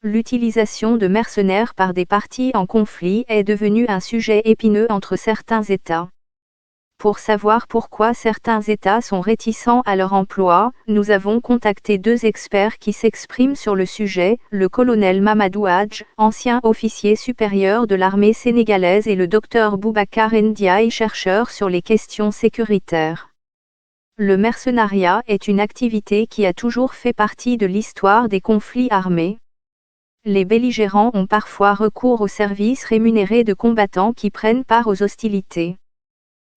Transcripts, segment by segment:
L'utilisation de mercenaires par des partis en conflit est devenue un sujet épineux entre certains États. Pour savoir pourquoi certains États sont réticents à leur emploi, nous avons contacté deux experts qui s'expriment sur le sujet, le colonel Mamadou Hadj, ancien officier supérieur de l'armée sénégalaise, et le docteur Boubacar Ndiaye, chercheur sur les questions sécuritaires. Le mercenariat est une activité qui a toujours fait partie de l'histoire des conflits armés. Les belligérants ont parfois recours aux services rémunérés de combattants qui prennent part aux hostilités.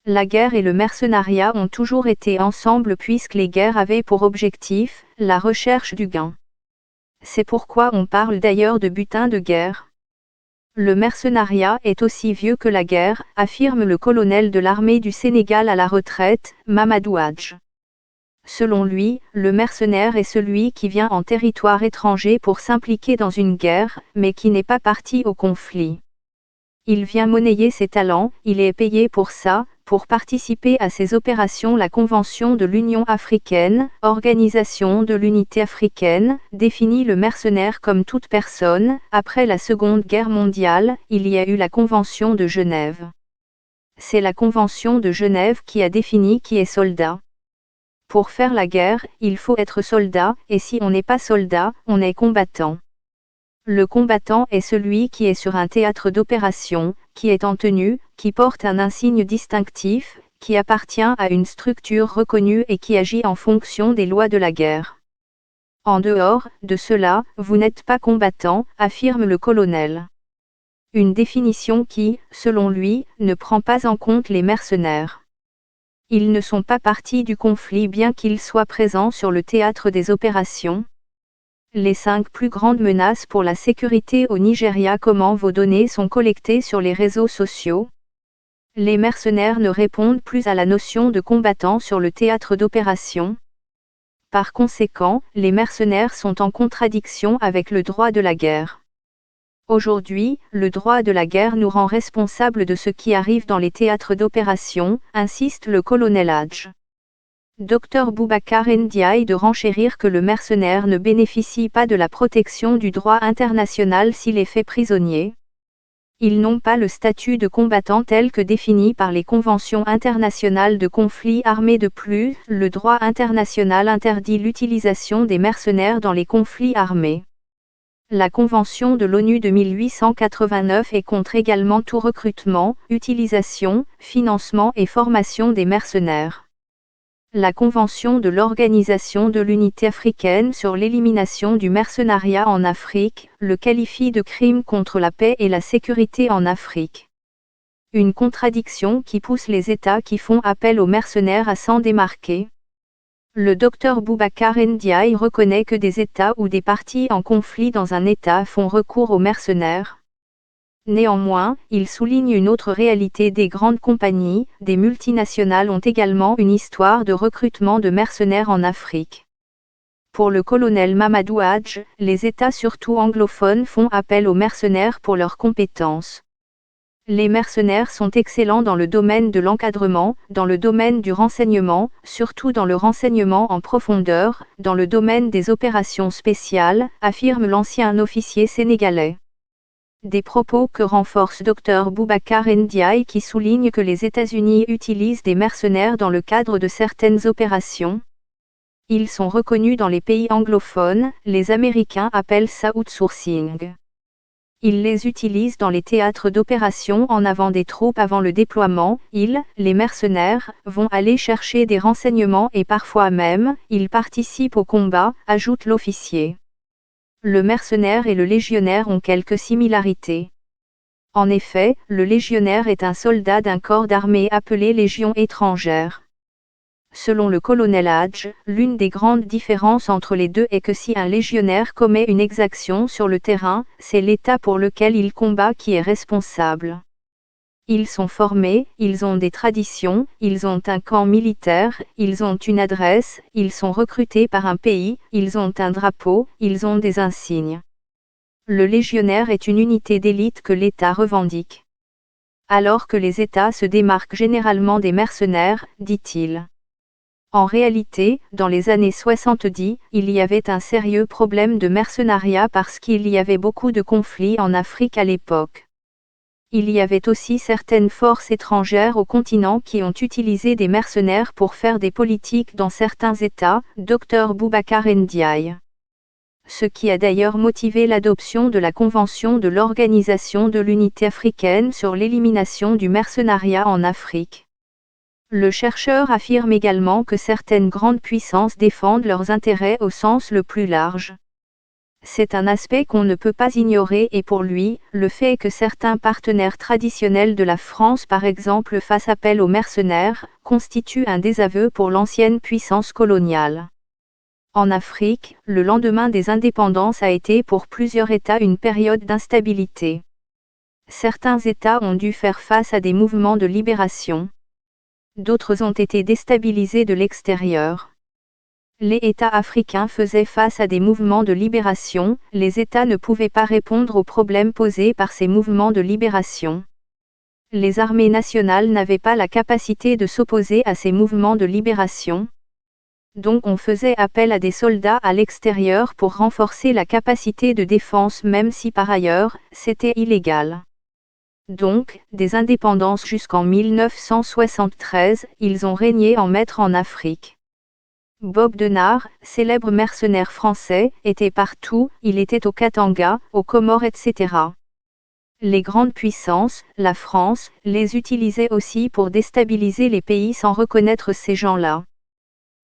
La guerre et le mercenariat ont toujours été ensemble puisque les guerres avaient pour objectif la recherche du gain. C'est pourquoi on parle d'ailleurs de butin de guerre. Le mercenariat est aussi vieux que la guerre, affirme le colonel de l'armée du Sénégal à la retraite, Mamadou Hadj. Selon lui, le mercenaire est celui qui vient en territoire étranger pour s'impliquer dans une guerre, mais qui n'est pas parti au conflit. Il vient monnayer ses talents, il est payé pour ça, pour participer à ces opérations. La Convention de l'Union africaine, Organisation de l'Unité africaine, définit le mercenaire comme toute personne. Après la Seconde Guerre mondiale, il y a eu la Convention de Genève. C'est la Convention de Genève qui a défini qui est soldat. Pour faire la guerre, il faut être soldat, et si on n'est pas soldat, on est combattant. Le combattant est celui qui est sur un théâtre d'opération, qui est en tenue, qui porte un insigne distinctif, qui appartient à une structure reconnue et qui agit en fonction des lois de la guerre. En dehors de cela, vous n'êtes pas combattant, affirme le colonel. Une définition qui, selon lui, ne prend pas en compte les mercenaires. Ils ne sont pas partis du conflit bien qu'ils soient présents sur le théâtre des opérations. Les 5 plus grandes menaces pour la sécurité au Nigeria. Comment vos données sont collectées sur les réseaux sociaux? Les mercenaires ne répondent plus à la notion de combattant sur le théâtre d'opération. Par conséquent, les mercenaires sont en contradiction avec le droit de la guerre. Aujourd'hui, le droit de la guerre nous rend responsables de ce qui arrive dans les théâtres d'opération, insiste le colonel Hadj. Dr Boubacar Ndiaye de renchérir que le mercenaire ne bénéficie pas de la protection du droit international s'il est fait prisonnier. Ils n'ont pas le statut de combattant tel que défini par les conventions internationales de conflits armés. De plus, le droit international interdit l'utilisation des mercenaires dans les conflits armés. La Convention de l'ONU de 1889 est contre également tout recrutement, utilisation, financement et formation des mercenaires. La Convention de l'Organisation de l'Unité africaine sur l'élimination du mercenariat en Afrique le qualifie de crime contre la paix et la sécurité en Afrique. Une contradiction qui pousse les États qui font appel aux mercenaires à s'en démarquer. Le docteur Boubacar Ndiaye reconnaît que des États ou des partis en conflit dans un État font recours aux mercenaires. Néanmoins, il souligne une autre réalité. Des grandes compagnies, des multinationales ont également une histoire de recrutement de mercenaires en Afrique. Pour le colonel Mamadou Hadj, les États surtout anglophones font appel aux mercenaires pour leurs compétences. Les mercenaires sont excellents dans le domaine de l'encadrement, dans le domaine du renseignement, surtout dans le renseignement en profondeur, dans le domaine des opérations spéciales, affirme l'ancien officier sénégalais. Des propos que renforce Dr Boubacar Ndiaye qui souligne que les États-Unis utilisent des mercenaires dans le cadre de certaines opérations. Ils sont reconnus dans les pays anglophones, les Américains appellent ça outsourcing. Ils les utilisent dans les théâtres d'opération en avant des troupes avant le déploiement. Les mercenaires, vont aller chercher des renseignements et parfois même, ils participent au combat, ajoute l'officier. Le mercenaire et le légionnaire ont quelques similarités. En effet, le légionnaire est un soldat d'un corps d'armée appelé Légion étrangère. Selon le colonel Hadj, l'une des grandes différences entre les deux est que si un légionnaire commet une exaction sur le terrain, c'est l'État pour lequel il combat qui est responsable. Ils sont formés, ils ont des traditions, ils ont un camp militaire, ils ont une adresse, ils sont recrutés par un pays, ils ont un drapeau, ils ont des insignes. Le légionnaire est une unité d'élite que l'État revendique. Alors que les États se démarquent généralement des mercenaires, dit-il. En réalité, dans les années 70, il y avait un sérieux problème de mercenariat parce qu'il y avait beaucoup de conflits en Afrique à l'époque. Il y avait aussi certaines forces étrangères au continent qui ont utilisé des mercenaires pour faire des politiques dans certains États, Dr Boubacar Ndiaye. Ce qui a d'ailleurs motivé l'adoption de la Convention de l'Organisation de l'Unité africaine sur l'élimination du mercenariat en Afrique. Le chercheur affirme également que certaines grandes puissances défendent leurs intérêts au sens le plus large. C'est un aspect qu'on ne peut pas ignorer et pour lui, le fait que certains partenaires traditionnels de la France par exemple fassent appel aux mercenaires, constitue un désaveu pour l'ancienne puissance coloniale. En Afrique, le lendemain des indépendances a été pour plusieurs États une période d'instabilité. Certains États ont dû faire face à des mouvements de libération. D'autres ont été déstabilisés de l'extérieur. Les États africains faisaient face à des mouvements de libération, les États ne pouvaient pas répondre aux problèmes posés par ces mouvements de libération. Les armées nationales n'avaient pas la capacité de s'opposer à ces mouvements de libération. Donc on faisait appel à des soldats à l'extérieur pour renforcer la capacité de défense même si par ailleurs, c'était illégal. Donc, des indépendances jusqu'en 1973, ils ont régné en maître en Afrique. Bob Denard, célèbre mercenaire français, était partout, il était au Katanga, aux Comores etc. Les grandes puissances, la France, les utilisaient aussi pour déstabiliser les pays sans reconnaître ces gens-là.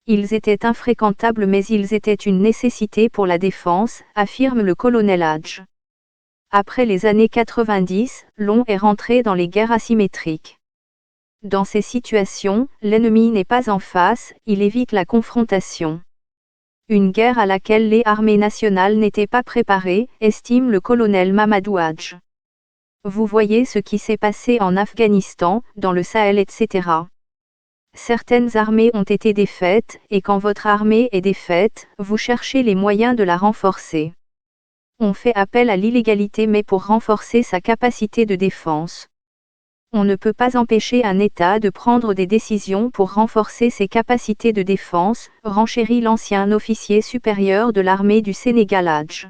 Ils étaient infréquentables mais ils étaient une nécessité pour la défense, affirme le colonel Hadj. Après les années 90, l'on est rentré dans les guerres asymétriques. Dans ces situations, l'ennemi n'est pas en face, il évite la confrontation. Une guerre à laquelle les armées nationales n'étaient pas préparées, estime le colonel Mamadou Hadj. Vous voyez ce qui s'est passé en Afghanistan, dans le Sahel etc. Certaines armées ont été défaites, et quand votre armée est défaite, vous cherchez les moyens de la renforcer. On fait appel à l'illégalité mais pour renforcer sa capacité de défense. On ne peut pas empêcher un État de prendre des décisions pour renforcer ses capacités de défense, renchérit l'ancien officier supérieur de l'armée du Sénégal Hadj.